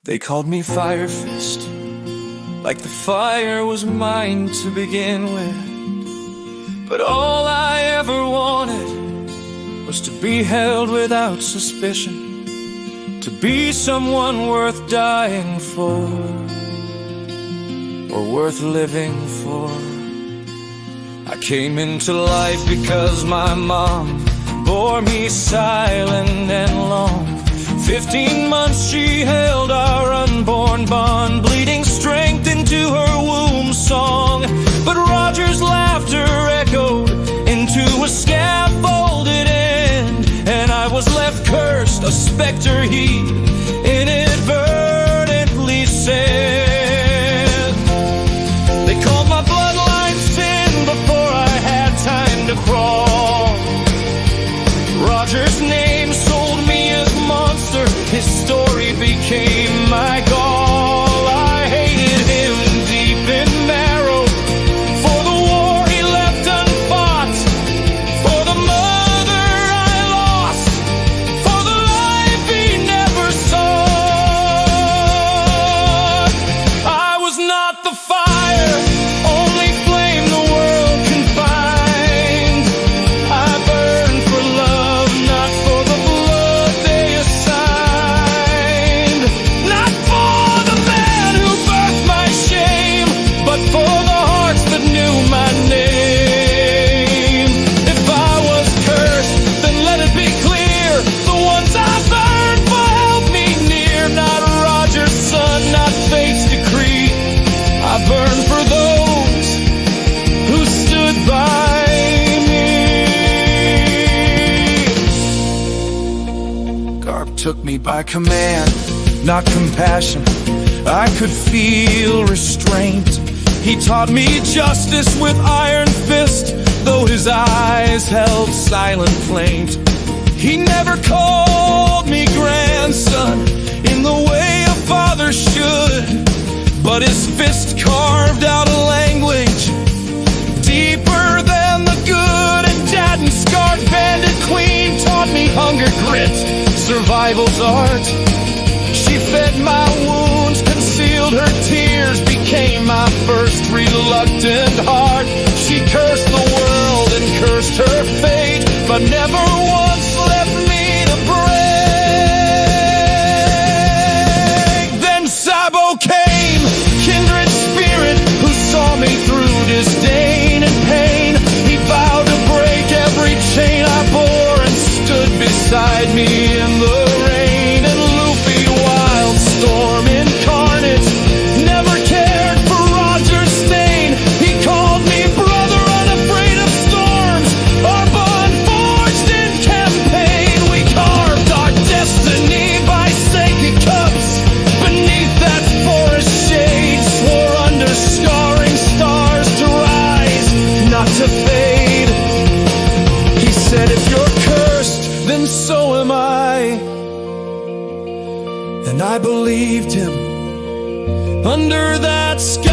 They called me Fire Fist, like the fire was mine to begin with. But all I ever wanted was to be held without suspicion, to be someone worth dying for, or worth living for. I came into life because my mom bore me silent and long. 15 months she held our unborn bond, bleeding strength into her womb song. But Roger's laughter echoed into a scaffolded end, and I was left cursed, a specter he inadvertently said. They called my bloodline sin before I had time to crawl. Roger's name sold me as monster, his story became my gall. I hated him deep in marrow for the war he left unfought, for the mother I lost, for the life he never saw. I was not the fire, only flame the world can find. I burned for love, not for the blood they assigned. Not for the man who birthed my shame, but for the hearts that knew my name. If I was cursed, then let it be clear, the ones I burned for help me near. Not Roger's son, not fate's decree. I burned for those who stood by me. Garp took me by command, not compassion. I could feel restraint. He taught me justice with iron fist, though his eyes held silent plaint. He never called me grandson in the way a father should, but his fist carved out a language deeper than the good. And Dadan, scarred bandit queen, taught me hunger, grit, survival's art. She fed my wounds, concealed her tears, became my first reluctant heart. She cursed the world and cursed her fate, but never once left me to break. Then Sabo came, kindred spirit, who saw me through disdain and pain. He vowed to break every chain I bore and stood beside me in the rain. And Luffy, wild storm incarnate, never cared for Roger's stain. He called me brother, unafraid of storms, our bond forged in campaign. We carved our destiny by sacred cups beneath that forest shade, swore under scarring stars to rise, not to fade. He said, if you're cursed, then so am I. And I believed him under that sky.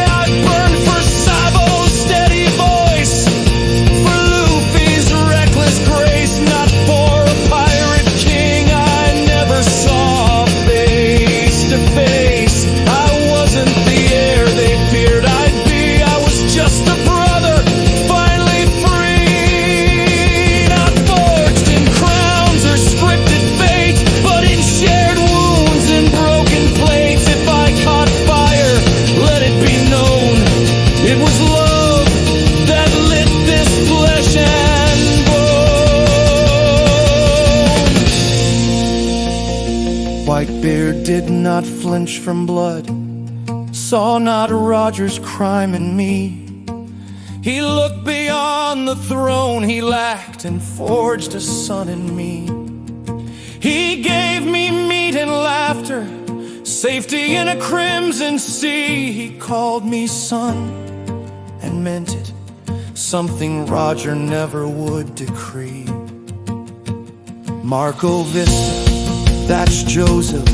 I burned for Sabo's steady voice, for Luffy's reckless grace, not for a pirate king I never saw face to face. I wasn't the heir they feared I'd be. I was just a brother, finally free. Not forged in crowns or scripted fate, but in shared wounds and broken plates. If I caught fire, let it be known, it was love that lit this flesh and bone. Whitebeard did not flinch from blood, saw not Roger's crime in me. He looked beyond the throne he lacked and forged a son in me. He gave me meat and laughter, safety in a crimson sea. He called me son and meant it, something Roger never would decree. Marco Vista, that's Joseph,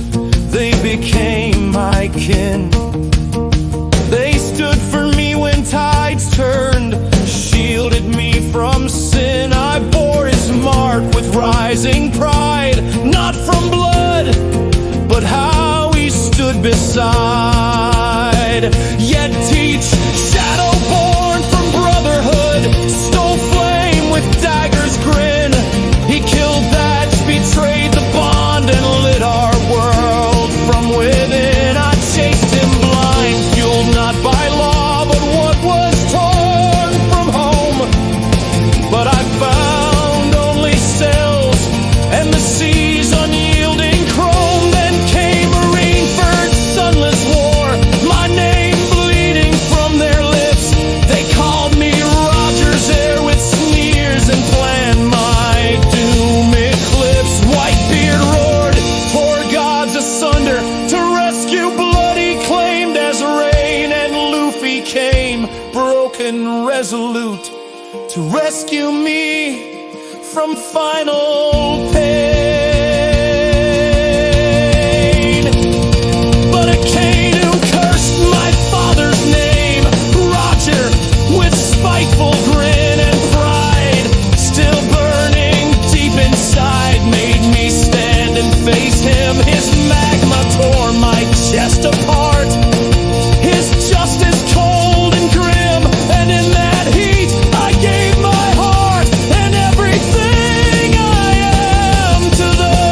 they became my kin. They stood for me when tides turned, shielded me from sin. I bore his smart with rising pride, not from blood, but how he stood beside. Yet teach, shadow born from brotherhood, stole flame with dagger's grin. He killed that, betrayed the bond, and lit our world from within. I chased him blind, fueled not by law, but what was torn from home. But I found only cells and the sea's unyielding chrome. Then came Marineford's sunless war, my name bleeding from their lips. They called me Roger's heir with sneers and planned my doom eclipse. Whitebeard roared, tore gods asunder to rescue blood he claimed as rain. And Luffy came, broken, resolute, to rescue me from final pain. But Akainu cursed my father's name, Roger, with spiteful grin and pride, still burning deep inside, made me stand and face him. His magma tore my chest apart, his justice cold and grim, and in that heat I gave my heart and everything I am to them.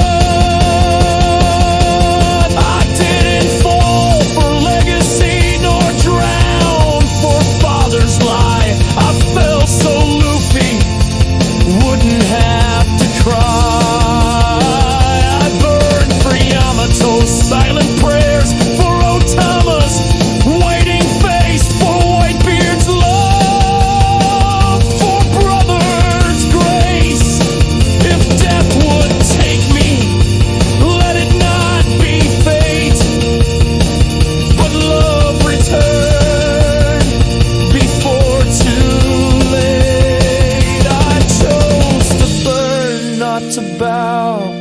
I didn't fall for legacy nor drown for father's lie. I fell so Luffy wouldn't have to cry. I burned for Yamato's silent prayers, for Otama's waiting face, for Whitebeard's love, for brother's grace. If death would take me, let it not be fate, but love return before too late. I chose to burn, not to bow,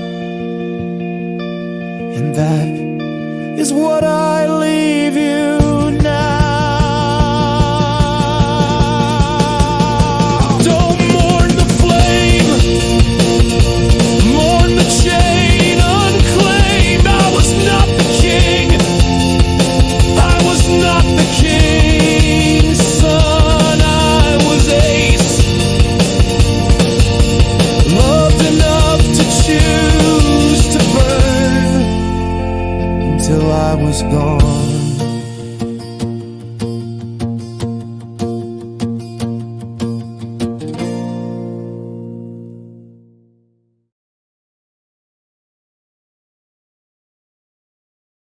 and that is what I leave you now. Don't mourn the flame, mourn the chain unclaimed. I was not the king, I was not the king's son. I was ace, loved enough to choose to burn until I was gone.